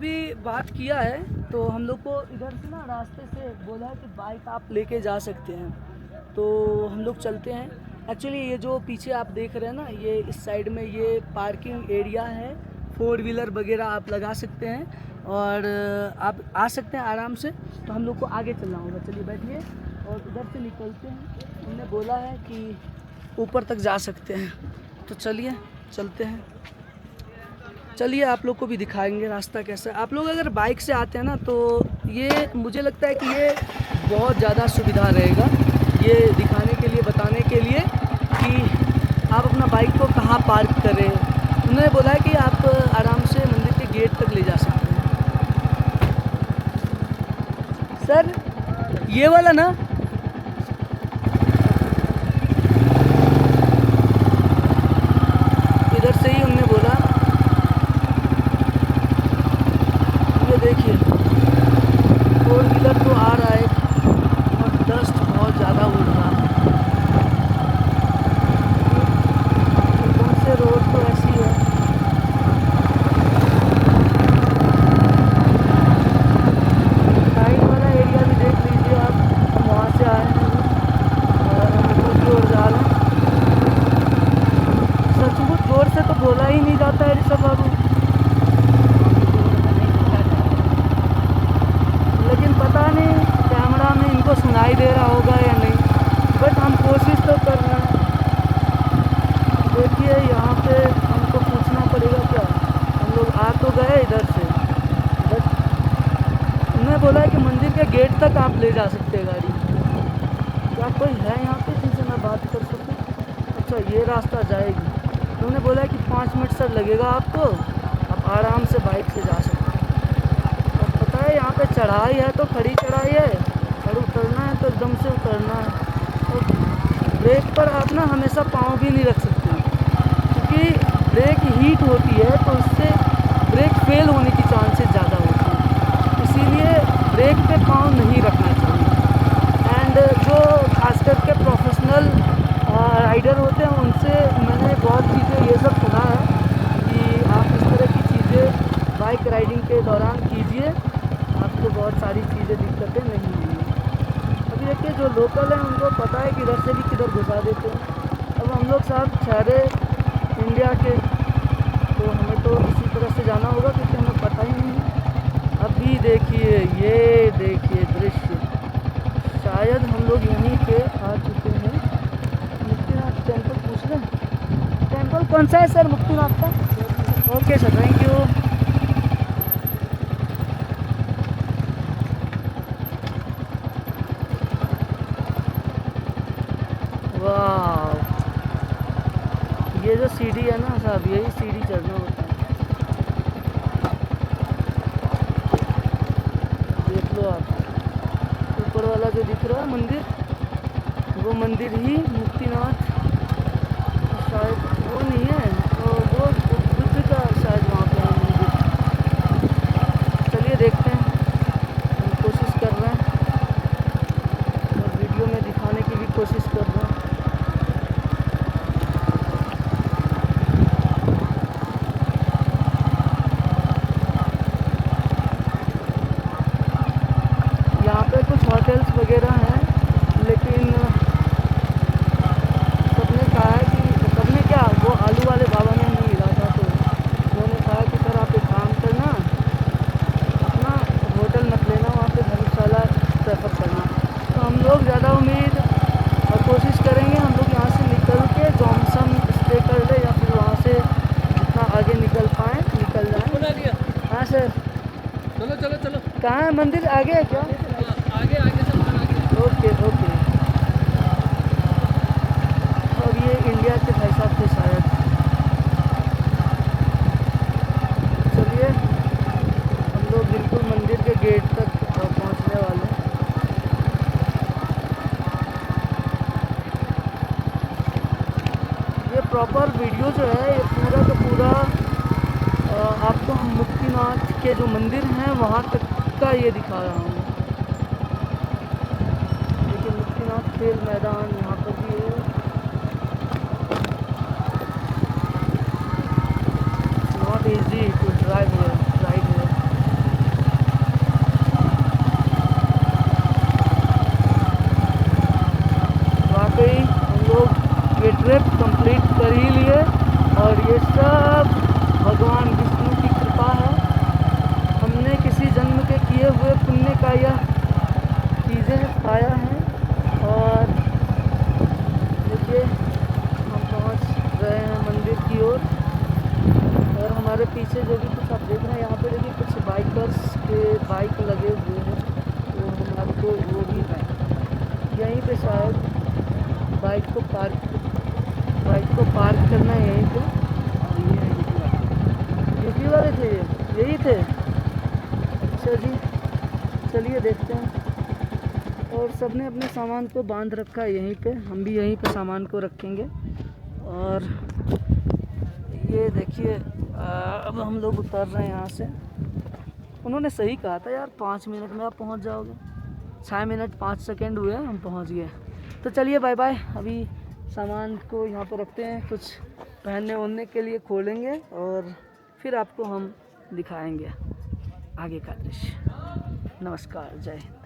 अभी बात किया है तो हम लोग को इधर से ना रास्ते से बोला है कि बाइक आप लेके जा सकते हैं, तो हम लोग चलते हैं। एक्चुअली ये जो पीछे आप देख रहे हैं ना, ये इस साइड में ये पार्किंग एरिया है, 4 व्हीलर वगैरह आप लगा सकते हैं और आप आ सकते हैं आराम से। तो हम लोग को आगे चलना होगा, चलिए बैठिए और इधर से निकलते हैं। उन्होंने बोला है कि ऊपर तक जा सकते हैं, तो चलिए चलते हैं। चलिए आप लोग को भी दिखाएंगे रास्ता कैसा है। आप लोग अगर बाइक से आते हैं ना तो ये मुझे लगता है कि ये बहुत ज़्यादा सुविधा रहेगा, ये दिखाने के लिए, बताने के लिए कि आप अपना बाइक को कहाँ पार्क करें। उन्होंने बोला है कि आप आराम से मंदिर के गेट तक ले जा सकते हैं। सर ये वाला ना, इधर से ही उन्होंने बोला। ये देखिए 4 व्हीलर तो आ रहा है और डस्ट बहुत ज़्यादा उड़ रहा है। एकदम से रोड तो ऐसी है। साइड वाला एरिया भी देख लीजिए आप, हम वहाँ से आए हैं और हम ऊपर की ओर जा रहे हैं। सचमुच जोर से तो बोला ही नहीं जाता है ऋषभ बाबू, लेकिन पता नहीं कैमरा में इनको सुनाई दे रहा होगा या नहीं, बट हम कोशिश तो कर रहे हैं। देखिए यहाँ पे हमको पूछना पड़ेगा क्या, हम लोग आ तो गए इधर से, बट उन्होंने बोला है कि मंदिर के गेट तक आप ले जा सकते हैं गाड़ी। क्या कोई है यहाँ पे जिनसे मैं बात कर सकूँ? अच्छा ये रास्ता जाएगी। उन्होंने बोला है कि 5 मिनट सर लगेगा आपको, आप आराम से बाइक से जा सकते हैं। अब पता है यहाँ पे चढ़ाई है तो खड़ी चढ़ाई है, और उतरना है तो एकदम से उतरना है। और ब्रेक पर आप ना हमेशा पाँव भी नहीं रख सकते, क्योंकि ब्रेक हीट होती है तो उससे ब्रेक फेल होने की चांसेस ज़्यादा होती है, इसीलिए ब्रेक पे पाँव नहीं रखना चाहिए। एंड जो खास करके प्रोफेशनल राइडर होते हैं उनसे मैंने बहुत चीज़ें ये सब सुना है कि आप इस तरह की चीज़ें बाइक राइडिंग के दौरान कीजिए, आपको बहुत सारी चीज़ें दिक्कतें नहीं होंगी। अभी देखिए जो लोकल हैं उनको पता है कि इधर से भी किधर घुसा देते हैं। अब हम लोग साहब ठहरे इंडिया के, तो हमें तो इसी तरह से जाना होगा क्योंकि हमें पता ही नहीं है। अभी देखिए ये देखिए दृश्य, शायद हम लोग यहीं पे आ चुके हैं। मुक्तिनाथ टेम्पल पूछ रहे हैं, टेम्पल कौन सा है सर मुक्तिनाथ का? Okay sir, thank you. वाह, ये जो सीढ़ी है ना साहब, यही सीढ़ी चढ़ना होता है। देख लो आप, ऊपर वाला जो दिख रहा है मंदिर, वो मंदिर ही मुक्तिनाथ शायद वो नहीं है, तो वो बुद्ध का शायद वहाँ पे है मंदिर। चलिए देखते हैं, हम कोशिश कर रहे हैं और वीडियो में दिखाने की भी कोशिश कर रहे हैं। यहाँ पे कुछ होटल्स वगैरह हैं, लेकिन सबने कहा है कि सबने क्या, वो आलू वाले बाबा ने हमें मिला था, तो उन्होंने कहा कि सर आप एक काम करना, अपना होटल मत लेना, वहाँ पे धर्मशाला प्रेफर करना। तो हम लोग ज़्यादा उम्मीद और कोशिश करेंगे हम लोग यहाँ से निकल के जॉनसन स्टे कर ले, या फिर वहाँ से जितना आगे निकल पाएँ निकल जाएँ। हाँ सर, चलो चलो चलो, कहाँ है मंदिर? आगे है क्या? आगे आगे सब आगे। Okay okay. अब ये इंडिया के भाई साहब थे शायद। चलिए हम लोग बिल्कुल मंदिर के गेट तक पहुंचने वाले हैं। ये प्रॉपर वीडियो जो है ये पूरा का पूरा आपको हम मुक्तिनाथ के जो मंदिर हैं वहाँ तक का ये दिखा रहा हूँ। देखिए मुक्तिनाथ खेल मैदान यहाँ पर भी है। Not easy to drive here, ride here. मेरे पीछे जो भी कुछ आप देख रहे हैं यहाँ पे देखिए कुछ बाइकर्स के बाइक लगे हुए हैं, तो हम आपको वो भी यहीं पे शायद बाइक को पार्क करना है यहीं पे। यूपी वाले थे यही थे। अच्छा जी, चलिए देखते हैं। और सबने अपने सामान को बांध रखा है यहीं पे, हम भी यहीं पे सामान को रखेंगे। और ये देखिए अब हम लोग उतर रहे हैं यहाँ से। उन्होंने सही कहा था यार, 5 मिनट में आप पहुँच जाओगे। 6 मिनट 5 सेकंड हुए, हम पहुँच गए। तो चलिए बाय बाय। अभी सामान को यहाँ पर रखते हैं, कुछ पहनने ओढ़ने के लिए खोलेंगे और फिर आपको हम दिखाएंगे आगे का दृश्य। नमस्कार, जय हिंद।